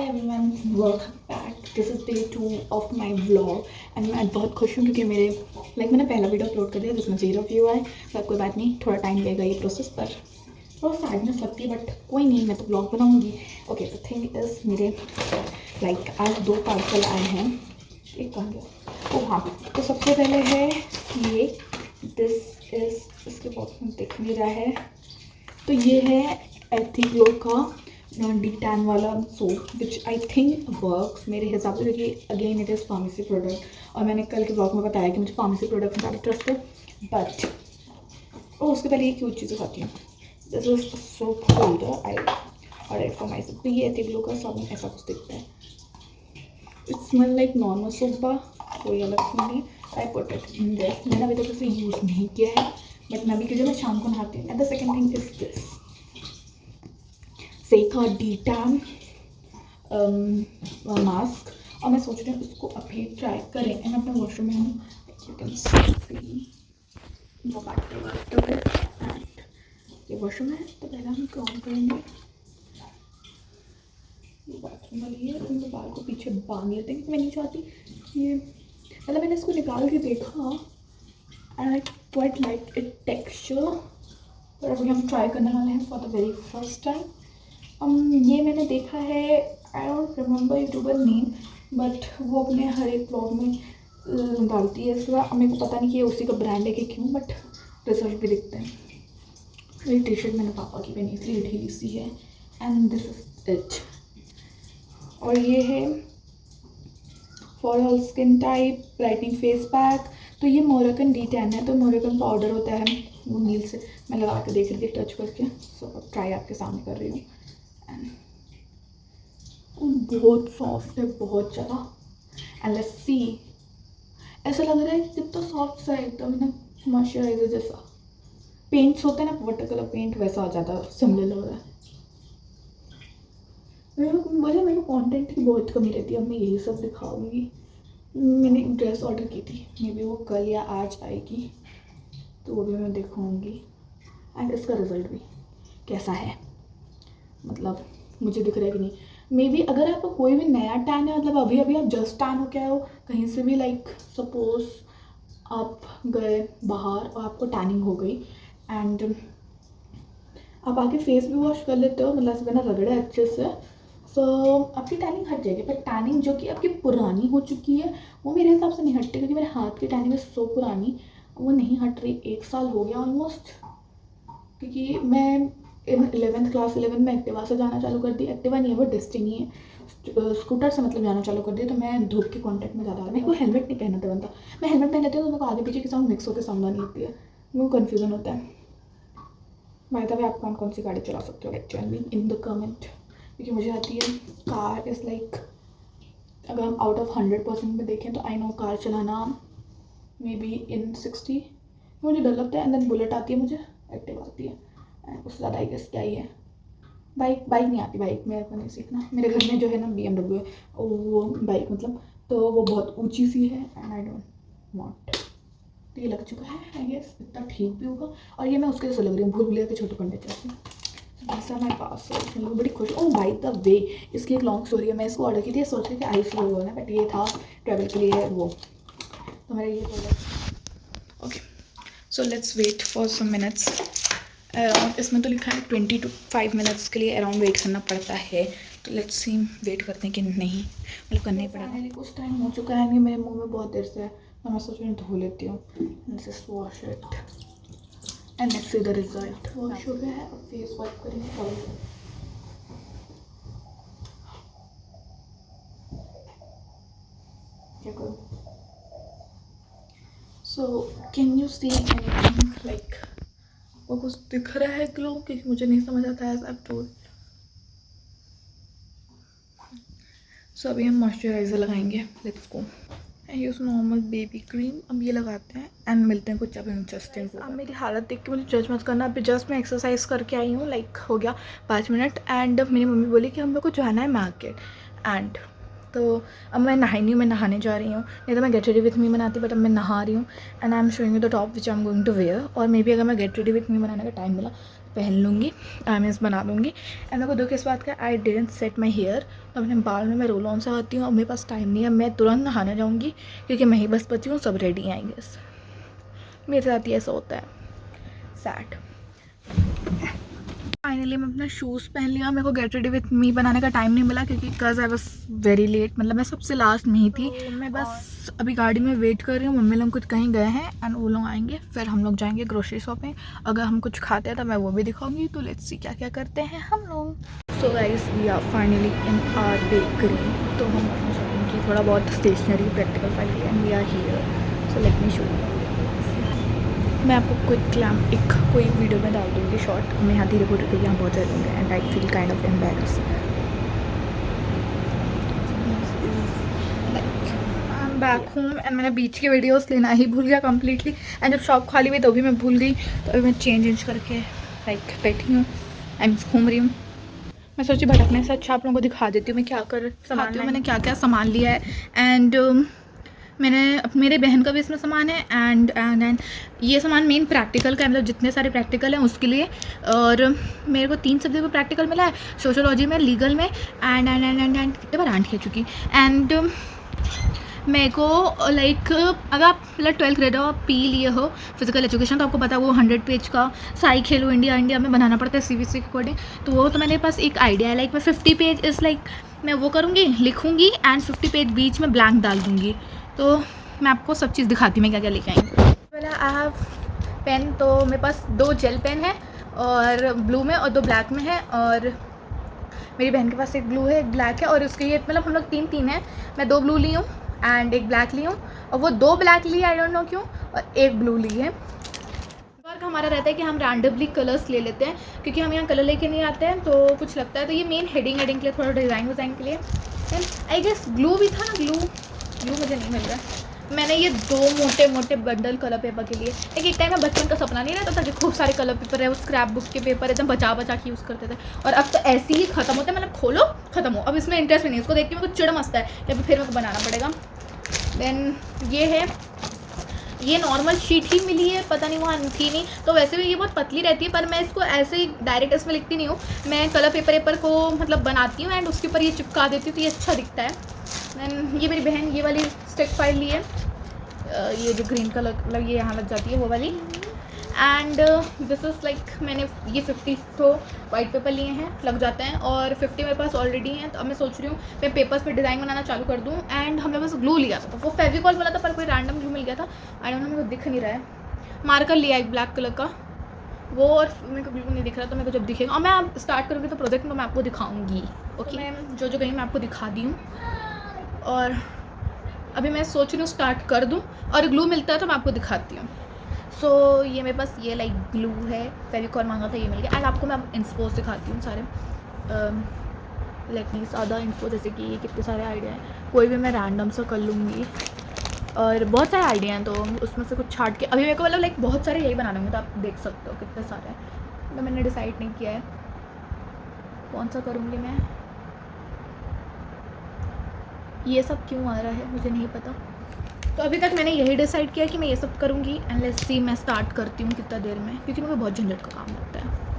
Hi everyone, welcome back. This is day 2 of my vlog and मैं बहुत खुश हूँ क्योंकि मैंने पहला वीडियो अपलोड कर दिया जिसमें 0 व्यू आए। पर कोई बात नहीं, थोड़ा टाइम लेगा ये प्रोसेस, पर थोड़ा सैडनेस लगती है, बट कोई नहीं, मैं तो ब्लॉग बनाऊँगी। ओके, द थिंग इज़ मेरे आज 2 पार्सल आए हैं। एक कहाँ गया? ओ हाँ, तो सबसे पहले है ये, दिस इज़, इसके बॉक्स में दिख नहीं रहा है, तो ये है एथिग्लो का डी टैन वाला soap which I think works मेरे हिसाब से, क्योंकि again it is pharmacy product और मैंने कल के ब्लॉग में बताया कि मुझे फार्मेसी प्रोडक्ट में ज़्यादा ट्रस्ट है। बट उसके पहले ये क्यूट चीज़ें खाती हूँ। This is soap holder, I order for my soap. तो ये एथिग्लो का साबुन ऐसा कुछ दिखता है। It smell like normal soap बा, कोई अलग स्मेल नहीं। I put it in this. मैंने अभी तक उसे यूज़ नहीं किया है, बट मैं भी क्योंकि मैं शाम को नहाती हूँ। And the second thing is this सेका डी टैन मास्क, और मैं सोच रही हूँ उसको अभी ट्राई करें। मैं अपने वॉशरूम में हूँ, यू कैन सी वो बात एंड ये वॉशरूम है। तो पहले हम काम करेंगे, ये बाथरूम वाली है, तो मैं बाल को पीछे बांध लेते हैं। मैं नहीं चाहती ये, मतलब मैंने इसको निकाल के देखा and I quite like it texture, पर अभी हम ट्राई करने वाले हैं for the very first time. ये मैंने देखा है, I don't remember YouTuber name, but वो अपने हर एक ब्लॉग में डालती है। इसके बाद मेरे को पता नहीं कि ये उसी का ब्रांड है कि क्यों, बट रिजल्ट भी दिखते हैं। ये टी शर्ट मैंने पापा की पहनी थी, ढीली सी है, एंड दिस इज इट। और ये है for all skin type brightening face pack. तो ये मोरक्कन डी टैन है, तो मोरक्कन पाउडर होता है, वो नील से मैं लगा के देख रही थी टच करके। सो ट्राई आपके सामने कर रही हूँ। बहुत सॉफ्ट है, बहुत ज़्यादा। एंड लेट्स सी, ऐसा लग रहा है कि कितना सॉफ्ट सा है, एकदम ना मॉइस्चराइजर जैसा। पेंट्स होते हैं ना, वाटर कलर पेंट, वैसा आ जाता है, सिमिलर लग रहा है। मेरे को कंटेंट की बहुत कमी रहती है। अब मैं यही सब दिखाऊंगी। मैंने एक ड्रेस ऑर्डर की थी, मे बी वो कल या आज आएगी, तो वो भी मैं दिखाऊंगी। एंड इसका रिज़ल्ट भी कैसा है, मतलब मुझे दिख रहा है कि नहीं। मे बी अगर आपका कोई भी नया टैन है, मतलब अभी अभी आप जस्ट टैन हो क्या हो कहीं से भी, लाइक सपोज आप गए बाहर और आपको टैनिंग हो गई एंड आप आके फेस भी वॉश कर लेते हो, मतलब बिना रगड़े अच्छे से, सो आपकी टैनिंग हट जाएगी। पर टैनिंग जो कि आपकी पुरानी हो चुकी है वो मेरे हिसाब से नहीं हटती, क्योंकि मेरे हाथ की टैनिंग है सो पुरानी, वो नहीं हट रही। 1 साल हो गया ऑलमोस्ट, क्योंकि मैं इन 11th क्लास 11 में एक्टिवा से जाना चालू कर दी। एक्टिवा नहीं है, वो डेस्टिनी है, स्कूटर से मतलब जाना चालू कर दिया। तो मैं धूप के कॉन्टेक्ट में ज़्यादा, मेरे को हेलमेट नहीं पहनना बनता। मैं हेलमेट पहन लेती हूँ तो मेरे को आगे पीछे की साउंड मिक्स होकर साउंड आने लगती है, मेरे को कन्फ्यूज़न होता है। बाय द वे, आप कौन कौन सी गाड़ी चला सकते हो, like tell me in the comment, क्योंकि मुझे आती है। कार इज़ लाइक, अगर हम आउट ऑफ 100% में देखें तो आई नो कार चलाना मे बी इन 60, मुझे डर लगता है। एंड देन बुलेट आती है, मुझे एक्टिवा आती है, उससे ज़्यादा आई गेस क्या ही है। बाइक नहीं आती, बाइक मेरे को नहीं सीखना। मेरे घर में जो है ना BMW है, वो बाइक मतलब, तो वो बहुत ऊंची सी है एंड आई डोंट वांट। तो ये लग चुका है, आई गेस इतना ठीक भी होगा। और ये मैं उसके जैसे लग रही हूँ, भूल भुलैया के छोटे पंडित जैसे। ऐसा मेरे पास है, इसमें लोग बड़ी खुश। ओह बाय द वे, इसकी एक लॉन्ग स्टोरी है। मैं इसको ऑर्डर की थी, सोच रही थी आइस लोग होना, बट ये था ट्रैवल के लिए वो, तो मेरा ये product. Okay, so let's wait for some minutes. Around, इसमें तो लिखा है 20 to 5 मिनट्स के लिए अराउंड वेट करना पड़ता है। तो लेट्स सी, वेट करते हैं कि नहीं, मतलब करना ही पड़ेगा। कुछ टाइम हो चुका है, नहीं मेरे मुंह में बहुत देर से है, तो मैं सोच रही हूँ धो लेती हूँ। Just wash it and let's see the result. Wash हो गया है, अब फेस वाइप करेंगे। क्या करूँ? So can you see anything, like वो कुछ दिख रहा है ग्लो, क्योंकि मुझे नहीं समझ आता है, आई टोल्ड। सो अभी हम मॉइस्चराइज़र लगाएंगे, let's go. I use normal baby cream, अब ये लगाते हैं एंड मिलते हैं कुछ अब इंटरेस्टिंग। अब मेरी हालत देख के मुझे जज मत करना। अभी जस्ट मैं एक्सरसाइज करके आई हूँ, लाइक हो गया 5 मिनट, एंड मेरी मम्मी बोली कि हम लोग को जाना है मार्केट, एंड तो अब मैं नहाई नहीं हूँ, मैं नहाने जा रही हूँ। नहीं तो मैं गेट रेडी विथ मी बनाती, बट अब मैं नहा रही हूँ and I am showing you the top which I am going to wear. और मे बी अगर मैं गेट रेडी विथ मी बनाने का टाइम मिला पहन लूँगी, मीन्स बना लूँगी। एंड मेरे को दुख इस बात का, I didn't set my hair. तो अपने बाल में मैं रोल ऑन से आती हूँ और मेरे पास टाइम नहीं है, मैं तुरंत नहाने जाऊँगी क्योंकि मैं ही बस बची हूँ, सब रेडी हैं आई गेस। मेरे साथ ही ऐसा होता है, सैड। फाइनली मैं अपना शूज़ पहन लिया। मेरे को गेट रेडी विथ मी बनाने का टाइम नहीं मिला क्योंकि कज़ आई वॉज वेरी लेट, मतलब मैं सबसे लास्ट में ही थी। तो मैं बस अभी गाड़ी में वेट कर रही हूँ, मम्मी लोग कुछ कहीं गए हैं एंड वो लोग आएंगे, फिर हम लोग जाएंगे ग्रोसरी शॉपिंग। अगर हम कुछ खाते हैं तो मैं वो भी दिखाऊंगी, तो लेट्स सी क्या क्या करते हैं हम लोग। So guys we are finally in our bakery. तो हम अपनी शॉपिंग की, थोड़ा बहुत stationery practical file and we are here, so let me show you. मैं आपको एक कोई वीडियो में डाल दूँगी शॉर्ट। मैं यहाँ धीरे बोल रही यहाँ बहुत ज़्यादा लूँगी and I feel kind of embarrass. I am back home and मैंने बीच के वीडियोस लेना ही भूल गया कम्प्लीटली। एंड जब शॉप खाली हुई तो भी मैं भूल गई, तो अभी मैं चेंज करके लाइक बैठी हूँ, आई मीन घूम रही हूँ। मैं सोची भटकने से अच्छा आप लोगों को दिखा देती हूँ मैं क्या कर सामान हूँ, मैंने क्या क्या सामान लिया है। एंड मेरे बहन का भी इसमें सामान है एंड ये सामान मेन प्रैक्टिकल का है, मतलब जितने सारे प्रैक्टिकल हैं उसके लिए। और मेरे को 3 सब्जेक्ट में प्रैक्टिकल मिला है, सोशियोलॉजी में, लीगल में एंड कितने बार आंट खेल चुकी। एंड मेरे को लाइक अगर आप मतलब 12th ग्रेड हो, आप पी लिए हो फिजिकल एजुकेशन, तो आपको पता है वो 100 पेज का साई खेलो इंडिया में बनाना पड़ता है CBSE के अकॉर्डिंग। तो वो तो मेरे पास एक आइडिया है, लाइक मैं 50 पेज इज़ लाइक मैं वो करूँगी, लिखूँगी एंड 50 पेज बीच में ब्लैंक डाल दूँगी। तो मैं आपको सब चीज़ दिखाती हूँ मैं क्या क्या लेके आई। पहले आई हैव पेन, तो मेरे पास 2 जेल पेन है और ब्लू में और 2 ब्लैक में है। और मेरी बहन के पास एक ब्लू है एक ब्लैक है, और उसके ये मतलब हम लोग 3 हैं। मैं 2 ब्लू ली हूँ एंड एक ब्लैक ली हूँ, और वो 2 ब्लैक ली आई डोंट नो क्यों, और एक ब्लू ली है। वर्क हमारा रहता है कि हम रैंडमली कलर्स ले लेते हैं क्योंकि हम यहाँ कलर लेके नहीं आते हैं, तो कुछ लगता है। तो ये मेन हेडिंग के लिए, थोड़ा डिज़ाइन के लिए। एंड आई गेस ग्लू भी था ना, ग्लू मुझे नहीं मिल रहा है। मैंने ये 2 मोटे बंडल कलर पेपर के लिए, एक टाइम में बचपन का सपना नहीं रहता था कि खूब सारे कलर पेपर है, वो स्क्रैप बुक के पेपर एकदम बचा के यूज़ करते थे, और अब तो ऐसे ही ख़त्म होते हैं, मतलब खोलो ख़त्म हो। अब इसमें इंटरेस्ट भी नहीं है, उसको देख के मेरे को चिड़ मचता है कि अभी फिर मेरे को बनाना पड़ेगा। देन ये है, ये नॉर्मल शीट ही मिली है, पता नहीं वहाँ थी नहीं, तो वैसे भी ये बहुत पतली रहती है, पर मैं इसको ऐसे ही डायरेक्ट इसमें लिखती नहीं हूँ, मैं कलर पेपर को मतलब बनाती हूँ एंड उसके ऊपर ये चिपका देती हूँ, तो ये अच्छा दिखता है। देन ये मेरी बहन ये वाली स्टिक फाइल ली है, ये जो ग्रीन कलर मतलब ये यहाँ लग जाती है वो वाली। एंड दिस इज़ लाइक मैंने ये 50 तो वाइट पेपर लिए हैं, लग जाते हैं, और 50 मेरे पास ऑलरेडी हैं। तो अब मैं सोच रही हूँ मैं पेपर्स पे डिज़ाइन बनाना चालू कर दूँ। एंड हमने बस ग्लू लिया था, तो वो फेविकॉल वाला था, पर कोई रैंडम ग्लू मिल गया था, आई डोंट नो, मेरे को दिख नहीं रहा है। मार्कर लिया एक ब्लैक कलर का वो, और मेरे को बिल्कुल नहीं दिख रहा, तो मेरे को जब दिखेगा और मैं आप स्टार्ट करूँगी तो प्रोजेक्ट में मैं आपको दिखाऊँगी। ओके, मैं जो कहीं मैं आपको दिखा दी हूँ, और अभी मैं सोच रही हूँ स्टार्ट कर दूँ, और ग्लू मिलता है तो मैं आपको दिखाती हूँ। सो ये मेरे पास ये लाइक ग्लू है, फेविकॉल मांगा था, ये मिल गया। एंड आपको मैं इंस्पोज दिखाती हूँ सारे, लाइक मीन्स अदर इंस्पो, जैसे कि ये कितने सारे आइडिया हैं, कोई भी मैं रैंडम सा कर लूँगी, और बहुत सारे आइडिया हैं, तो उसमें से कुछ छाट के अभी मेरे को मतलब लाइक बहुत सारे यही बनाने होंगे, तो आप देख सकते हो कितने सारे हैं। तो मैंने डिसाइड नहीं किया है कौन सा करूँगी मैं, ये सब क्यों आ रहा है मुझे नहीं पता। तो अभी तक मैंने यही डिसाइड किया कि मैं ये सब करूँगी, एंड लेट्स सी मैं स्टार्ट करती हूँ कितना देर में, क्योंकि मुझे बहुत झंझट का काम लगता है।